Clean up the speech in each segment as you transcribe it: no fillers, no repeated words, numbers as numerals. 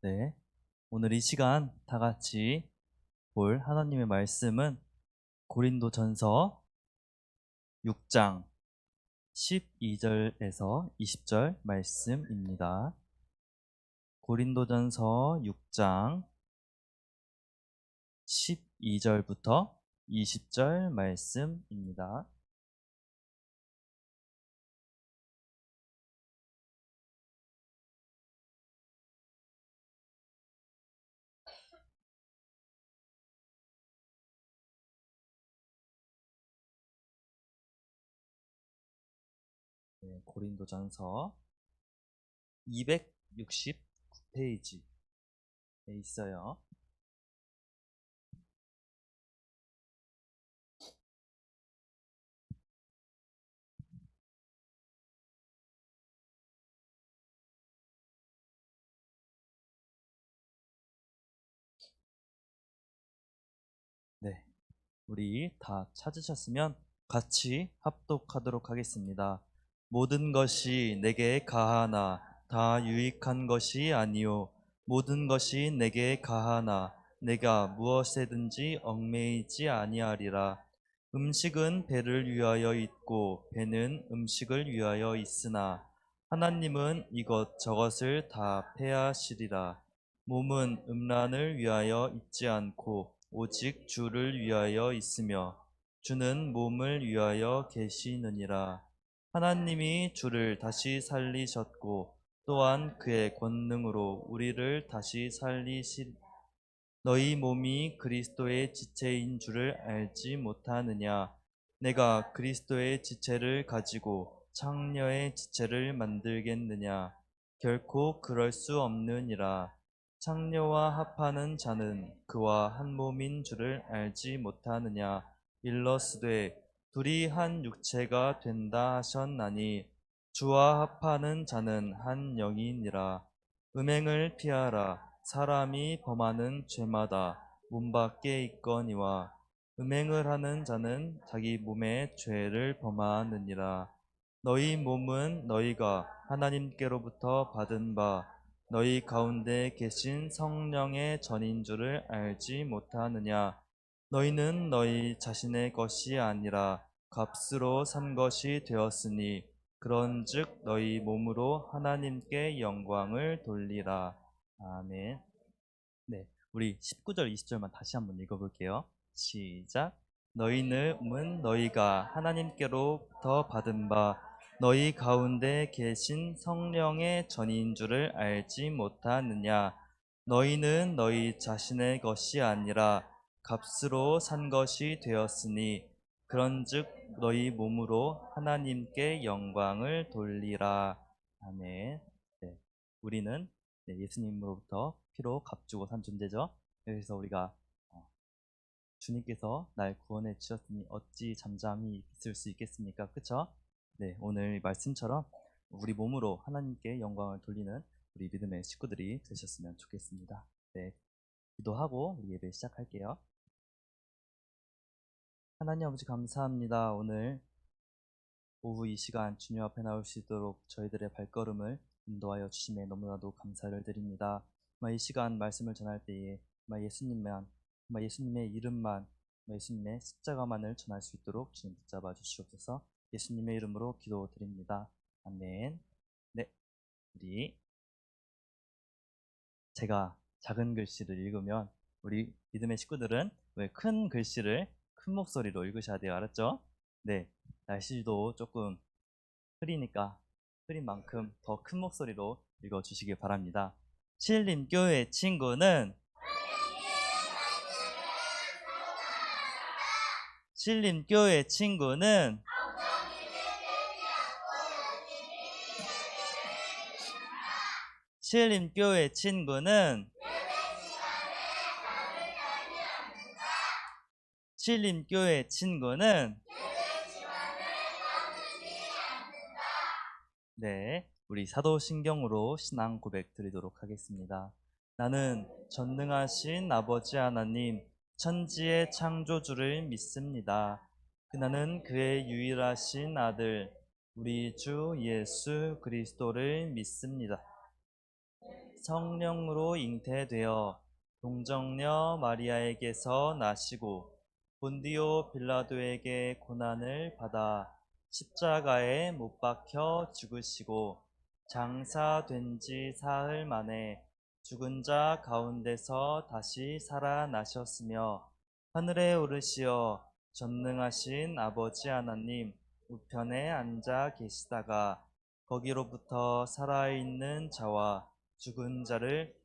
네, 오늘 이 시간 다 같이 볼 하나님의 말씀은 고린도전서 6장 12절에서 20절 말씀입니다. 고린도전서 6장 12절부터 20절 말씀입니다. 네, 고린도전서 269페이지에 있어요. 네, 우리 다 찾으셨으면 같이 합독하도록 하겠습니다. 모든 것이 내게 가하나 다 유익한 것이 아니요 모든 것이 내게 가하나 내가 무엇에든지 얽매이지 아니하리라. 음식은 배를 위하여 있고 배는 음식을 위하여 있으나 하나님은 이것저것을 다 패하시리라. 몸은 음란을 위하여 있지 않고 오직 주를 위하여 있으며 주는 몸을 위하여 계시느니라. 하나님이 주를 다시 살리셨고 또한 그의 권능으로 우리를 다시 살리시. 너희 몸이 그리스도의 지체인 줄을 알지 못하느냐? 내가 그리스도의 지체를 가지고 창녀의 지체를 만들겠느냐? 결코 그럴 수 없느니라. 창녀와 합하는 자는 그와 한 몸인 줄을 알지 못하느냐? 일러스되 둘이 한 육체가 된다 하셨나니 주와 합하는 자는 한 영이니라. 음행을 피하라. 사람이 범하는 죄마다 문 밖에 있거니와 음행을 하는 자는 자기 몸의 죄를 범하느니라. 너희 몸은 너희가 하나님께로부터 받은 바 너희 가운데 계신 성령의 전인 줄을 알지 못하느냐? 너희는 너희 자신의 것이 아니라 값으로 산 것이 되었으니 그런즉 너희 몸으로 하나님께 영광을 돌리라. 아멘. 네, 우리 19절, 20절만 다시 한번 읽어볼게요. 시작. 너희는 너희가 하나님께로부터 받은 바 너희 가운데 계신 성령의 전인 줄을 알지 못하느냐? 너희는 너희 자신의 것이 아니라 값으로 산 것이 되었으니 그런즉 너희 몸으로 하나님께 영광을 돌리라. 아멘. 네, 우리는 예수님으로부터 피로 값주고 산 존재죠. 그래서 우리가 주님께서 날 구원해 주셨으니 어찌 잠잠히 있을 수 있겠습니까? 그쵸? 네, 오늘 말씀처럼 우리 몸으로 하나님께 영광을 돌리는 우리 믿음의 식구들이 되셨으면 좋겠습니다. 네, 기도하고 우리 예배 시작할게요. 하나님 아버지 감사합니다. 오늘 오후 이 시간 주님 앞에 나올 수 있도록 저희들의 발걸음을 인도하여 주심에 너무나도 감사를 드립니다. 이 시간 말씀을 전할 때에 예수님의 이름만, 예수님의 십자가만을 전할 수 있도록 주님 붙잡아 주시옵소서. 예수님의 이름으로 기도드립니다. 아멘. 네, 우리 제가 작은 글씨를 읽으면 우리 믿음의 식구들은 왜 큰 글씨를 큰 목소리로 읽으셔야 돼요. 알았죠? 네, 날씨도 조금 흐리니까 흐린 만큼 더 큰 목소리로 읽어주시기 바랍니다. 신림 교회 친구는 신림 교회 친구는 신림 교회 친구는 신림 교회 친구는 네, 우리 사도신경으로 신앙 고백 드리도록 하겠습니다. 나는 전능하신 아버지 하나님, 천지의 창조주를 믿습니다. 나는 그의 유일하신 아들, 우리 주 예수 그리스도를 믿습니다. 성령으로 잉태되어 동정녀 마리아에게서 나시고 본디오 빌라도에게 고난을 받아 십자가에 못 박혀 죽으시고 장사된 지 사흘 만에 죽은 자 가운데서 다시 살아나셨으며 하늘에 오르시어 전능하신 아버지 하나님 우편에 앉아 계시다가 거기로부터 살아있는 자와 죽은 자를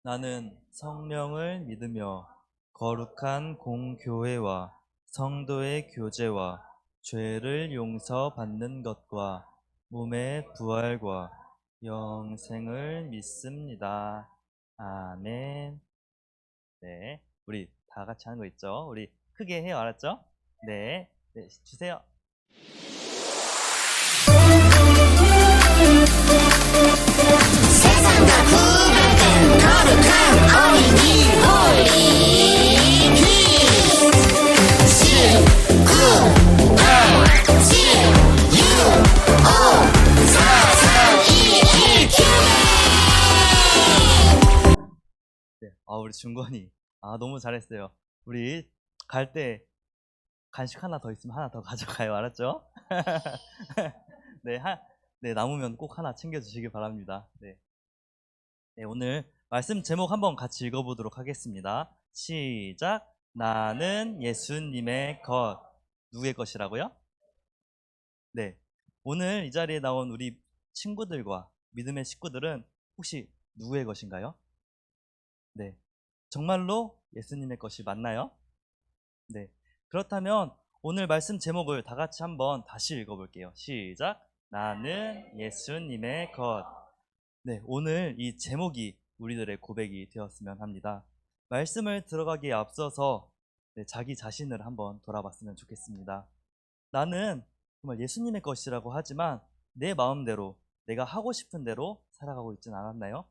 나는 성령을 믿으며 거룩한 공교회와 성도의 교제와 죄를 용서받는 것과 몸의 부활과 영생을 믿습니다. 아멘. 네, 우리 다 같이 하는 거 있죠? 우리 크게 해요, 알았죠? 네, 네, 주세요. 세상과 구별된 거룩한 어린이 홀리 퀴즈 10, 9, 8, 7, 6, 5, 4, 3, 2, 1 퀴즈. 네, 우리 준건이 너무 잘했어요. 우리 갈 때 간식 하나 더 있으면 하나 더 가져가요, 알았죠? 네, 네, 남으면 꼭 하나 챙겨주시기 바랍니다. 네. 네, 오늘 말씀 제목 한번 같이 읽어보도록 하겠습니다. 시작. 나는 예수님의 것. 누구의 것이라고요? 네. 오늘 이 자리에 나온 우리 친구들과 믿음의 식구들은 혹시 누구의 것인가요? 네. 정말로 예수님의 것이 맞나요? 네. 그렇다면 오늘 말씀 제목을 다 같이 한번 다시 읽어볼게요. 시작. 나는 예수님의 것. 네, 오늘 이 제목이 우리들의 고백이 되었으면 합니다. 말씀을 들어가기에 앞서서 자기 자신을 한번 돌아봤으면 좋겠습니다. 나는 정말 예수님의 것이라고 하지만 내 마음대로 내가 하고 싶은 대로 살아가고 있진 않았나요?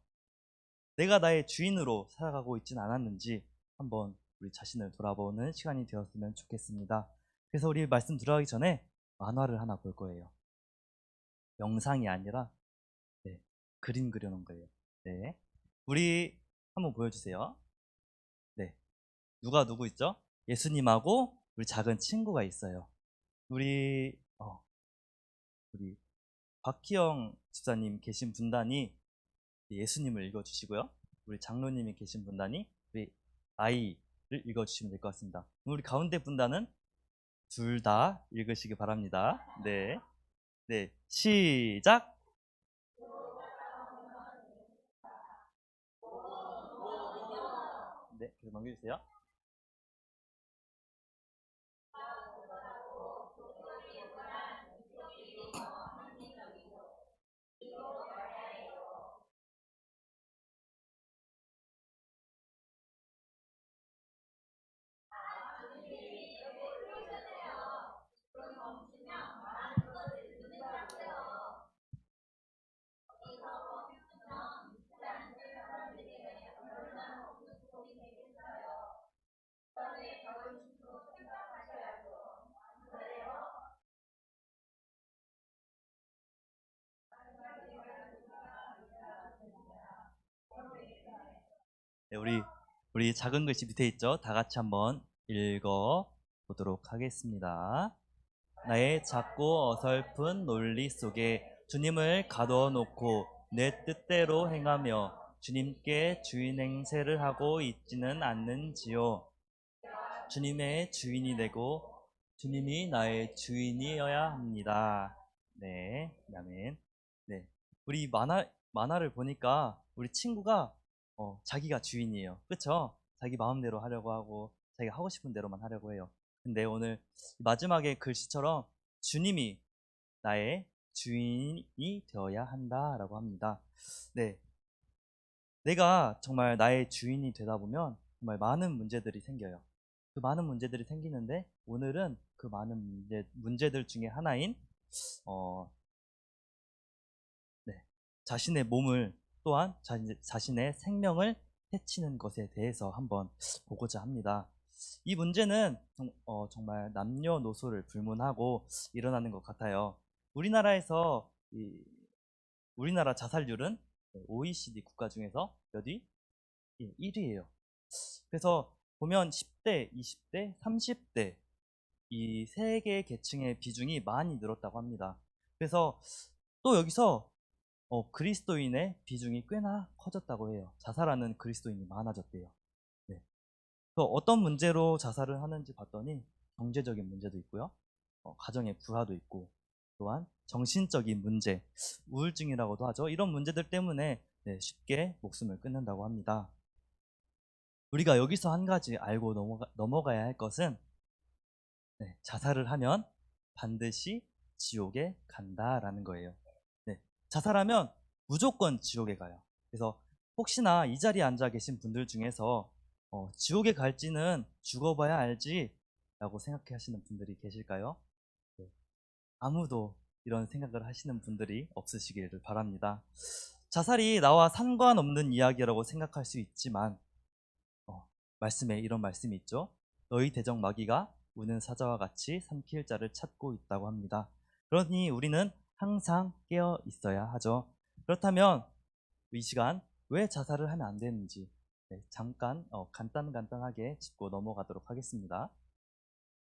내가 나의 주인으로 살아가고 있진 않았는지 한번 우리 자신을 돌아보는 시간이 되었으면 좋겠습니다. 그래서 우리 말씀 들어가기 전에 만화를 하나 볼 거예요. 영상이 아니라 그림 그려놓은 거예요. 네, 우리 한번 보여주세요. 네, 누구 있죠? 예수님하고 우리 작은 친구가 있어요. 우리 박희영 집사님 계신 분단이 예수님을 읽어주시고요. 우리 장로님이 계신 분단이 우리 아이를 읽어주시면 될 것 같습니다. 우리 가운데 분단은 둘 다 읽으시기 바랍니다. 네, 네, 시작. 네, 계속 넘겨주세요. 네, 우리 작은 글씨 밑에 있죠? 다 같이 한번 읽어 보도록 하겠습니다. 나의 작고 어설픈 논리 속에 주님을 가둬놓고 내 뜻대로 행하며 주님께 주인 행세를 하고 있지는 않는지요. 주님의 주인이 되고 주님이 나의 주인이어야 합니다. 네, 아멘. 네, 우리 만화를 보니까 우리 친구가 자기가 주인이에요. 그쵸? 자기 마음대로 하려고 하고 자기가 하고 싶은 대로만 하려고 해요. 근데 오늘 마지막에 글씨처럼 주님이 나의 주인이 되어야 한다라고 합니다. 네, 내가 정말 나의 주인이 되다 보면 정말 많은 문제들이 생겨요. 그 많은 문제들이 생기는데 오늘은 그 많은 문제들 중에 하나인 자신의 몸을 또한 자신의 생명을 해치는 것에 대해서 한번 보고자 합니다. 이 문제는 정말 남녀노소를 불문하고 일어나는 것 같아요. 우리나라에서 우리나라 자살률은 OECD 국가 중에서 몇 위? 1위예요. 그래서 보면 10대, 20대, 30대 이 세 개의 계층의 비중이 많이 늘었다고 합니다. 그래서 또 여기서 그리스도인의 비중이 꽤나 커졌다고 해요. 자살하는 그리스도인이 많아졌대요. 네. 또 어떤 문제로 자살을 하는지 봤더니 경제적인 문제도 있고요. 가정의 불화도 있고 또한 정신적인 문제, 우울증이라고도 하죠. 이런 문제들 때문에 쉽게 목숨을 끊는다고 합니다. 우리가 여기서 한 가지 알고 넘어가야 할 것은 자살을 하면 반드시 지옥에 간다라는 거예요. 자살하면 무조건 지옥에 가요. 그래서 혹시나 이 자리에 앉아 계신 분들 중에서 지옥에 갈지는 죽어봐야 알지 라고 생각하시는 분들이 계실까요? 아무도 이런 생각을 하시는 분들이 없으시기를 바랍니다. 자살이 나와 상관없는 이야기라고 생각할 수 있지만 말씀에 이런 말씀이 있죠. 너희 대적 마귀가 우는 사자와 같이 삼킬 자를 찾고 있다고 합니다. 그러니 우리는 항상 깨어 있어야 하죠. 그렇다면 이 시간 왜 자살을 하면 안 되는지 잠깐 간단하게 짚고 넘어가도록 하겠습니다.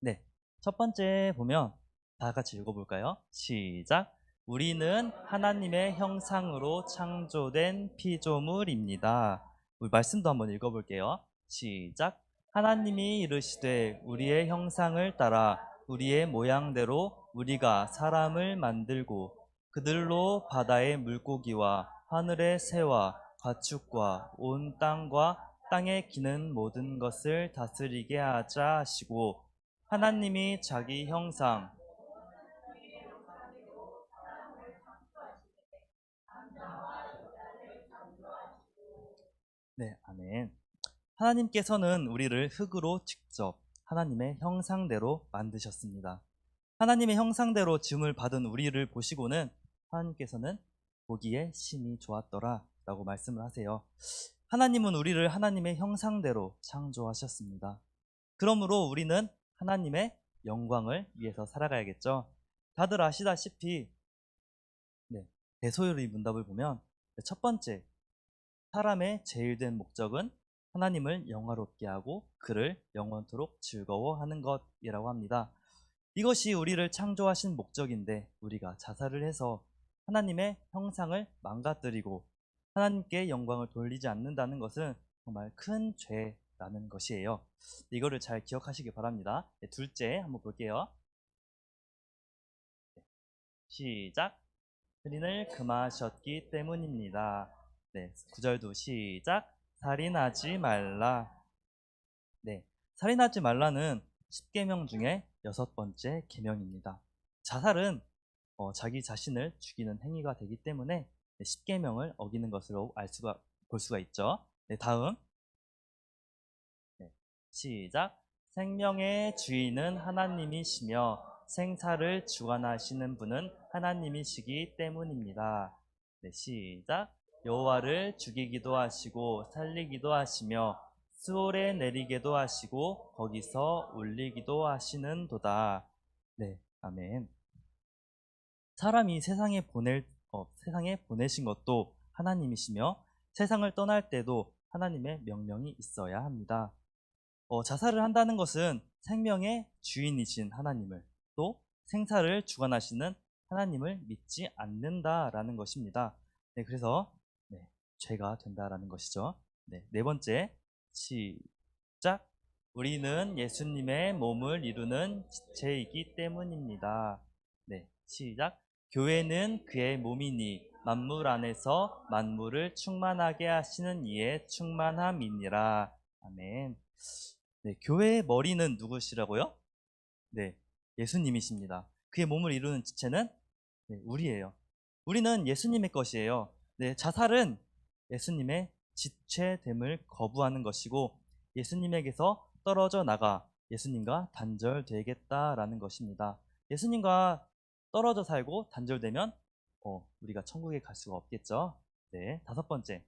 네, 첫 번째 보면 다 같이 읽어볼까요? 시작! 우리는 하나님의 형상으로 창조된 피조물입니다. 우리 말씀도 한번 읽어볼게요. 시작! 하나님이 이르시되 우리의 형상을 따라 우리의 모양대로 우리가 사람을 만들고 그들로 바다의 물고기와 하늘의 새와 가축과 온 땅과 땅에 기는 모든 것을 다스리게 하자 하시고 하나님이 자기 형상 네, 아멘. 하나님께서는 우리를 흙으로 직접 하나님의 형상대로 만드셨습니다. 하나님의 형상대로 지음을 받은 우리를 보시고는 하나님께서는 보기에 심히 좋았더라 라고 말씀을 하세요. 하나님은 우리를 하나님의 형상대로 창조하셨습니다. 그러므로 우리는 하나님의 영광을 위해서 살아가야겠죠. 다들 아시다시피 대소요리 문답을 보면 첫 번째, 사람의 제일 된 목적은 하나님을 영화롭게 하고 그를 영원토록 즐거워하는 것이라고 합니다. 이것이 우리를 창조하신 목적인데 우리가 자살을 해서 하나님의 형상을 망가뜨리고 하나님께 영광을 돌리지 않는다는 것은 정말 큰 죄라는 것이에요. 이거를 잘 기억하시기 바랍니다. 둘째 한번 볼게요. 시작! 살인을 금하셨기 때문입니다. 9절도 시작! 살인하지 말라. 살인하지 말라는 10계명 중에 6번째 계명입니다. 자살은 자기 자신을 죽이는 행위가 되기 때문에 10계명을 어기는 것으로 볼 수가 있죠. 다음 시작! 생명의 주인은 하나님이시며 생사를 주관하시는 분은 하나님이시기 때문입니다. 시작! 여호와를 죽이기도 하시고 살리기도 하시며 수월에 내리게도 하시고 거기서 올리기도 하시는도다. 아멘. 사람이 세상에 보내신 것도 하나님이시며 세상을 떠날 때도 하나님의 명령이 있어야 합니다. 자살을 한다는 것은 생명의 주인이신 하나님을 또 생사를 주관하시는 하나님을 믿지 않는다라는 것입니다. 그래서 죄가 된다라는 것이죠. 네 번째 시작! 우리는 예수님의 몸을 이루는 지체이기 때문입니다. 시작! 교회는 그의 몸이니 만물 안에서 만물을 충만하게 하시는 이의 충만함이니라. 아멘. 교회의 머리는 누구시라고요? 예수님이십니다. 그의 몸을 이루는 지체는 우리예요. 우리는 예수님의 것이에요. 자살은 예수님의 지체됨을 거부하는 것이고 예수님에게서 떨어져 나가 예수님과 단절되겠다라는 것입니다. 예수님과 떨어져 살고 단절되면 우리가 천국에 갈 수가 없겠죠. 다섯 번째.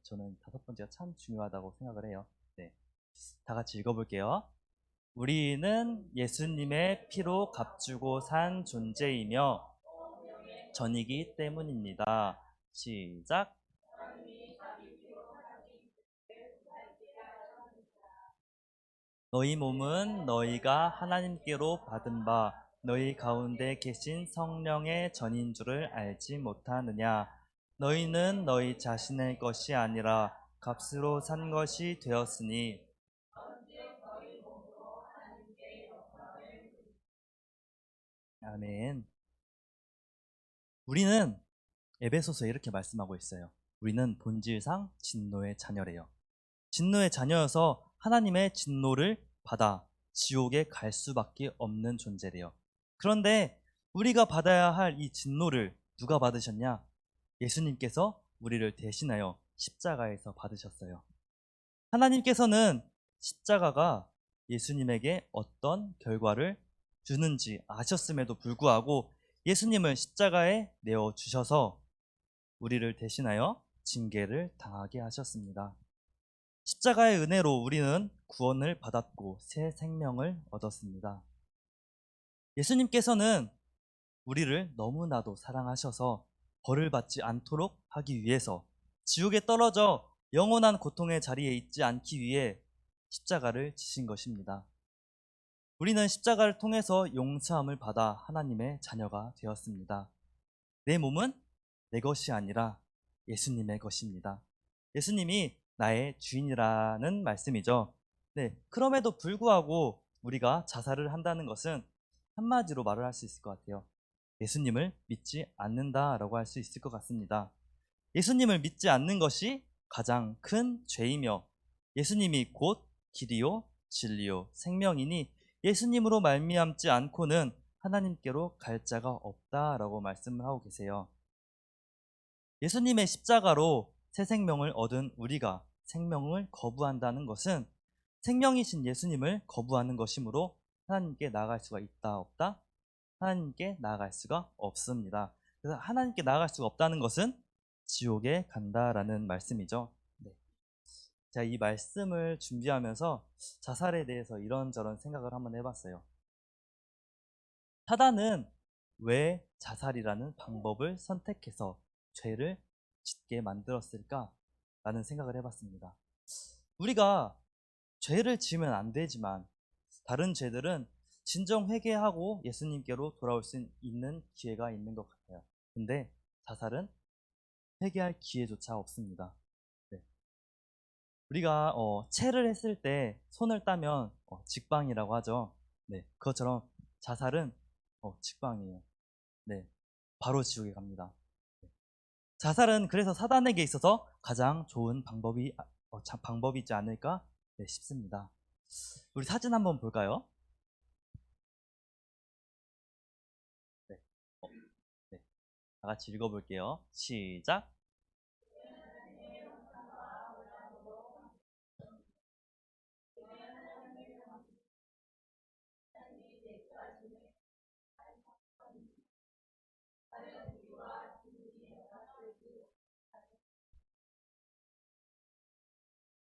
저는 다섯 번째가 참 중요하다고 생각을 해요. 다 같이 읽어볼게요. 우리는 예수님의 피로 값주고 산 존재이며 전이기 때문입니다. 시작. 너희 몸은 너희가 하나님께로 받은 바 너희 가운데 계신 성령의 전인 줄을 알지 못하느냐. 너희는 너희 자신의 것이 아니라 값으로 산 것이 되었으니. 아멘. 우리는 에베소서에 이렇게 말씀하고 있어요. 우리는 본질상 진노의 자녀래요. 진노의 자녀여서 하나님의 진노를 받아 지옥에 갈 수밖에 없는 존재래요. 그런데 우리가 받아야 할 이 진노를 누가 받으셨냐? 예수님께서 우리를 대신하여 십자가에서 받으셨어요. 하나님께서는 십자가가 예수님에게 어떤 결과를 주는지 아셨음에도 불구하고 예수님을 십자가에 내어 주셔서 우리를 대신하여 징계를 당하게 하셨습니다. 십자가의 은혜로 우리는 구원을 받았고 새 생명을 얻었습니다. 예수님께서는 우리를 너무나도 사랑하셔서 벌을 받지 않도록 하기 위해서 지옥에 떨어져 영원한 고통의 자리에 있지 않기 위해 십자가를 지신 것입니다. 우리는 십자가를 통해서 용서함을 받아 하나님의 자녀가 되었습니다. 내 몸은 내 것이 아니라 예수님의 것입니다. 예수님이 나의 주인이라는 말씀이죠. 네, 그럼에도 불구하고 우리가 자살을 한다는 것은 한마디로 말을 할 수 있을 것 같아요. 예수님을 믿지 않는다라고 할 수 있을 것 같습니다. 예수님을 믿지 않는 것이 가장 큰 죄이며 예수님이 곧 길이요 진리요 생명이니 예수님으로 말미암지 않고는 하나님께로 갈 자가 없다라고 말씀을 하고 계세요. 예수님의 십자가로 새 생명을 얻은 우리가 생명을 거부한다는 것은 생명이신 예수님을 거부하는 것이므로 하나님께 나아갈 수가 있다 없다? 하나님께 나아갈 수가 없습니다. 그래서 하나님께 나아갈 수가 없다는 것은 지옥에 간다라는 말씀이죠. 네. 제가 이 말씀을 준비하면서 자살에 대해서 이런저런 생각을 한번 해봤어요. 사단은 왜 자살이라는 방법을 선택해서 죄를 짓게 만들었을까? 라는 생각을 해봤습니다. 우리가 죄를 지으면 안 되지만 다른 죄들은 진정 회개하고 예수님께로 돌아올 수 있는 기회가 있는 것 같아요. 근데 자살은 회개할 기회조차 없습니다. 네. 우리가 체를 했을 때 손을 따면 직방이라고 하죠. 네, 그것처럼 자살은 직방이에요. 네, 바로 지옥에 갑니다. 네. 자살은 그래서 사단에게 있어서 가장 좋은 방법이지 않을까 싶습니다. 우리 사진 한번 볼까요? 네. 네. 다 같이 읽어볼게요. 시작.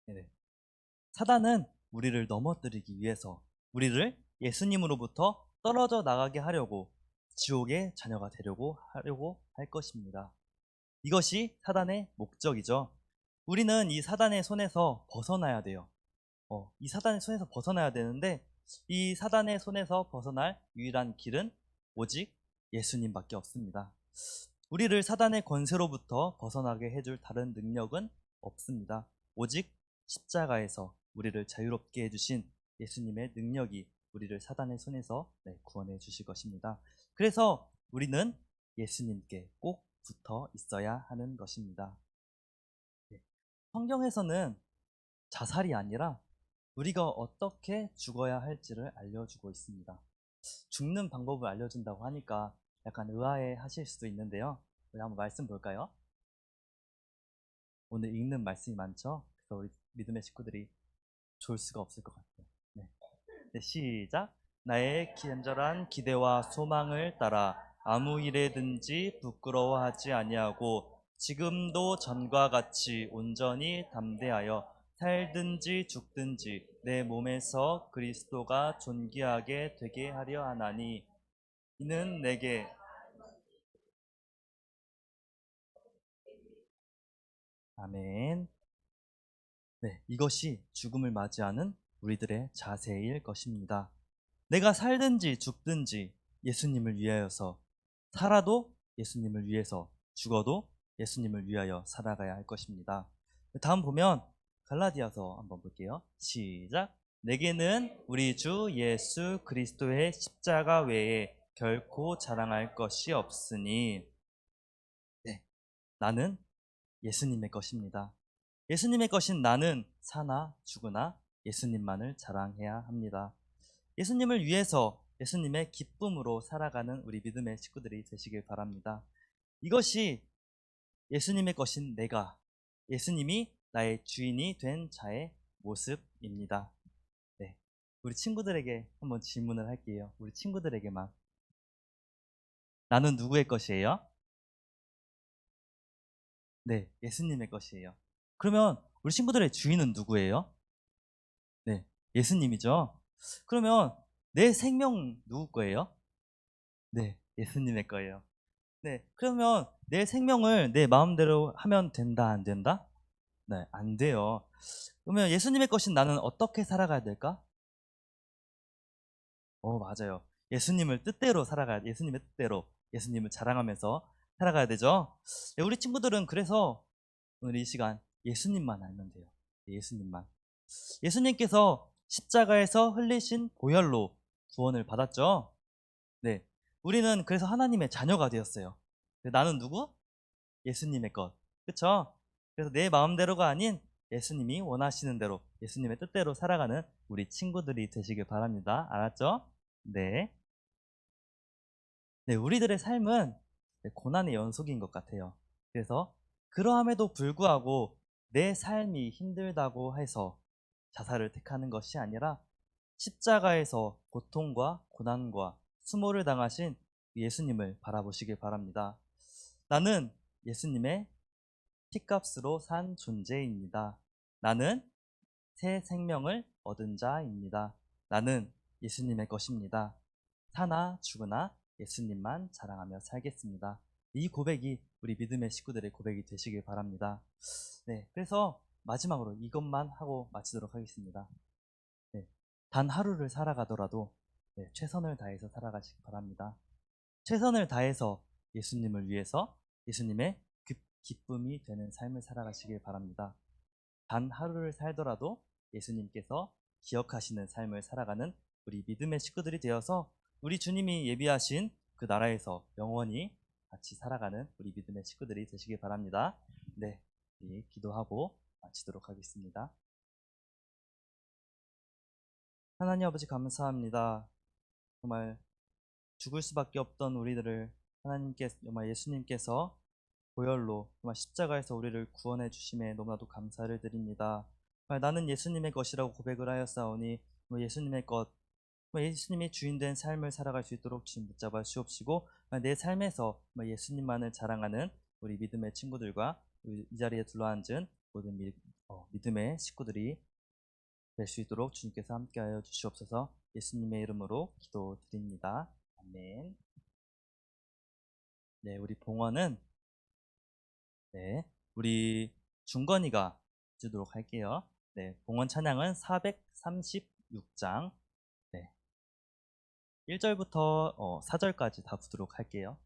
네. 사단은 우리를 넘어뜨리기 위해서 우리를 예수님으로부터 떨어져 나가게 하려고 지옥의 자녀가 되려고 할 것입니다. 이것이 사단의 목적이죠. 우리는 이 사단의 손에서 벗어나야 돼요. 이 사단의 손에서 벗어나야 되는데 이 사단의 손에서 벗어날 유일한 길은 오직 예수님밖에 없습니다. 우리를 사단의 권세로부터 벗어나게 해줄 다른 능력은 없습니다. 오직 십자가에서 우리를 자유롭게 해주신 예수님의 능력이 우리를 사단의 손에서 구원해 주실 것입니다. 그래서 우리는 예수님께 꼭 붙어 있어야 하는 것입니다. 성경에서는 자살이 아니라 우리가 어떻게 죽어야 할지를 알려주고 있습니다. 죽는 방법을 알려준다고 하니까 약간 의아해 하실 수도 있는데요. 우리 한번 말씀 볼까요? 오늘 읽는 말씀이 많죠? 그래서 우리 믿음의 식구들이 좋을 수가 없을 것 같아요. 네, 시작. 나의 간절한 기대와 소망을 따라 아무 일에든지 부끄러워하지 아니하고 지금도 전과 같이 온전히 담대하여 살든지 죽든지 내 몸에서 그리스도가 존귀하게 되게 하려 하나니 이는 내게 아멘. 네, 이것이 죽음을 맞이하는 우리들의 자세일 것입니다. 내가 살든지 죽든지 예수님을 위하여서, 살아도 예수님을 위해서, 죽어도 예수님을 위하여 살아가야 할 것입니다. 다음 보면 갈라디아서 한번 볼게요. 시작. 내게는 우리 주 예수 그리스도의 십자가 외에 결코 자랑할 것이 없으니, 네, 나는 예수님의 것입니다. 예수님의 것인 나는 사나 죽으나 예수님만을 자랑해야 합니다. 예수님을 위해서 예수님의 기쁨으로 살아가는 우리 믿음의 식구들이 되시길 바랍니다. 이것이 예수님의 것인 내가, 예수님이 나의 주인이 된 자의 모습입니다. 네, 우리 친구들에게 한번 질문을 할게요. 우리 친구들에게만. 나는 누구의 것이에요? 네, 예수님의 것이에요. 그러면 우리 친구들의 주인은 누구예요? 네, 예수님이죠. 그러면 내 생명 누구 거예요? 네, 예수님의 거예요. 네, 그러면 내 생명을 내 마음대로 하면 된다, 안 된다? 네, 안 돼요. 그러면 예수님의 것인 나는 어떻게 살아가야 될까? 맞아요. 예수님을 뜻대로 살아가야 돼. 예수님의 뜻대로 예수님을 자랑하면서 살아가야 되죠. 네, 우리 친구들은 그래서 오늘 이 시간 예수님만 알면 돼요. 예수님만. 예수님께서 십자가에서 흘리신 보혈로 구원을 받았죠. 네, 우리는 그래서 하나님의 자녀가 되었어요. 나는 누구? 예수님의 것. 그쵸? 그래서 내 마음대로가 아닌 예수님이 원하시는 대로, 예수님의 뜻대로 살아가는 우리 친구들이 되시길 바랍니다. 알았죠? 네. 네, 우리들의 삶은 고난의 연속인 것 같아요. 그래서 그러함에도 불구하고 내 삶이 힘들다고 해서 자살을 택하는 것이 아니라 십자가에서 고통과 고난과 수모를 당하신 예수님을 바라보시길 바랍니다. 나는 예수님의 피값으로 산 존재입니다. 나는 새 생명을 얻은 자입니다. 나는 예수님의 것입니다. 사나 죽으나 예수님만 자랑하며 살겠습니다. 이 고백이 우리 믿음의 식구들의 고백이 되시길 바랍니다. 네, 그래서 마지막으로 이것만 하고 마치도록 하겠습니다. 네, 단 하루를 살아가더라도 최선을 다해서 살아가시기 바랍니다. 최선을 다해서 예수님을 위해서 예수님의 기쁨이 되는 삶을 살아가시길 바랍니다. 단 하루를 살더라도 예수님께서 기억하시는 삶을 살아가는 우리 믿음의 식구들이 되어서 우리 주님이 예비하신 그 나라에서 영원히 같이 살아가는 우리 믿음의 식구들이 되시길 바랍니다. 네, 기도하고 마치도록 하겠습니다. 하나님 아버지 감사합니다. 정말 죽을 수밖에 없던 우리들을 하나님께서, 정말 예수님께서 보혈로 정말 십자가에서 우리를 구원해 주심에 너무나도 감사를 드립니다. 정말 나는 예수님의 것이라고 고백을 하였사오니 예수님의 것, 예수님이 주인된 삶을 살아갈 수 있도록 주님 붙잡아 주옵시고, 내 삶에서 예수님만을 자랑하는 우리 믿음의 친구들과 이 자리에 둘러앉은 모든 믿음의 식구들이 될 수 있도록 주님께서 함께하여 주시옵소서. 예수님의 이름으로 기도드립니다. 아멘. 네, 우리 봉헌은 우리 중건이가 주도록 할게요. 네, 봉헌 찬양은 436장 1절부터 4절까지 다 부도록 할게요.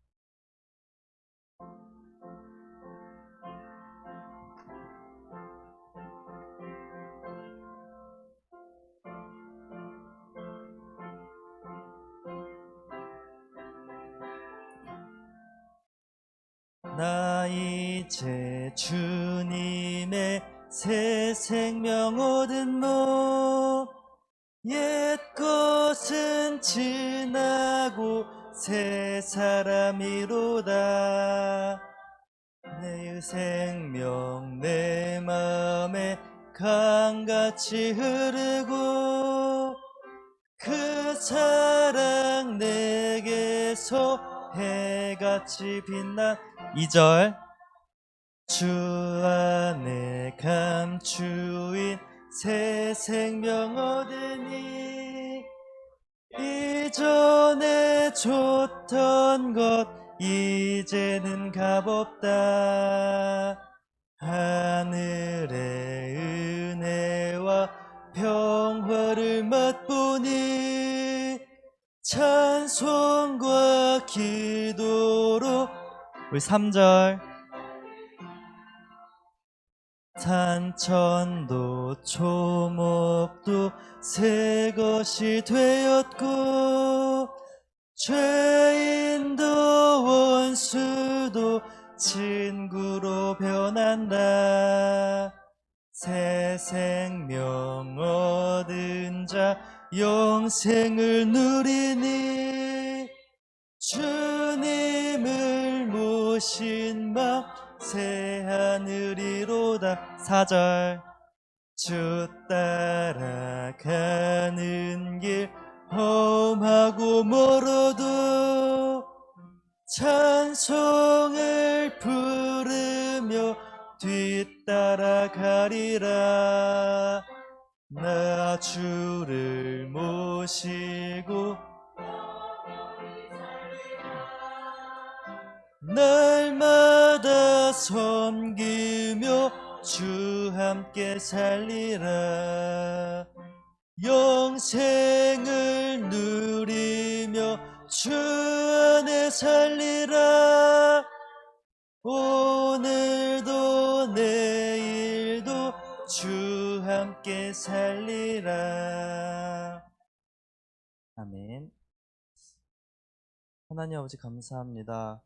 나 이제 주님의 새 생명 얻은 몸, 옛 것은 지나고 새 사람이로다. 내 생명 내 맘에 강같이 흐르고 그 사랑 내게서 해같이 빛나. 2절 주 안에 감추인 새 생명 얻으니 이전에 줬던 것 이제는 값없다. 하늘의 은혜와 평화를 맛보니 찬송과 기도로 우리 3절 산천도 초목도 새 것이 되었고 죄인도 원수도 친구로 변한다. 새 생명 얻은 자 영생을 누리니 주님을 모신 마 새 하늘이로다. 4절 주 따라가는 길 험하고 멀어도 찬송을 부르며 뒤따라가리라. 나 주를 모시고 날마다 섬기며 주 함께 살리라. 영생을 누리며 주 안에 살리라. 오늘도 내일도 주 함께 살리라. 아멘. 하나님 아버지 감사합니다.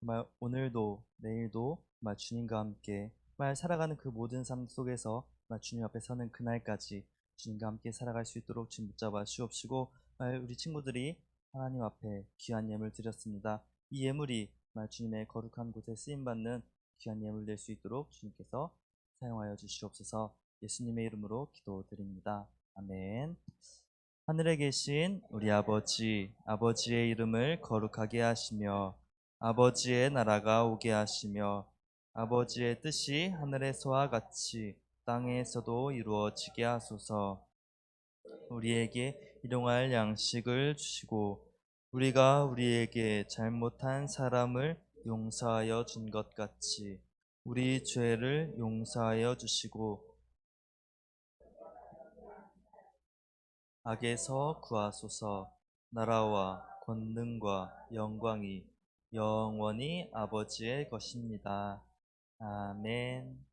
정말 오늘도 내일도 정말 주님과 함께 정말 살아가는 그 모든 삶 속에서 정말 주님 앞에 서는 그날까지 주님과 함께 살아갈 수 있도록 주님 붙잡아 주옵시고, 정말 우리 친구들이 하나님 앞에 귀한 예물 드렸습니다. 이 예물이 정말 주님의 거룩한 곳에 쓰임받는 귀한 예물 될 수 있도록 주님께서 사용하여 주시옵소서. 예수님의 이름으로 기도드립니다. 아멘. 하늘에 계신 우리 아버지, 아버지의 이름을 거룩하게 하시며 아버지의 나라가 오게 하시며 아버지의 뜻이 하늘에서와 같이 땅에서도 이루어지게 하소서. 우리에게 일용할 양식을 주시고 우리가 우리에게 잘못한 사람을 용서하여 준 것 같이 우리 죄를 용서하여 주시고 악에서 구하소서. 나라와 권능과 영광이 영원히 아버지의 것입니다. 아멘.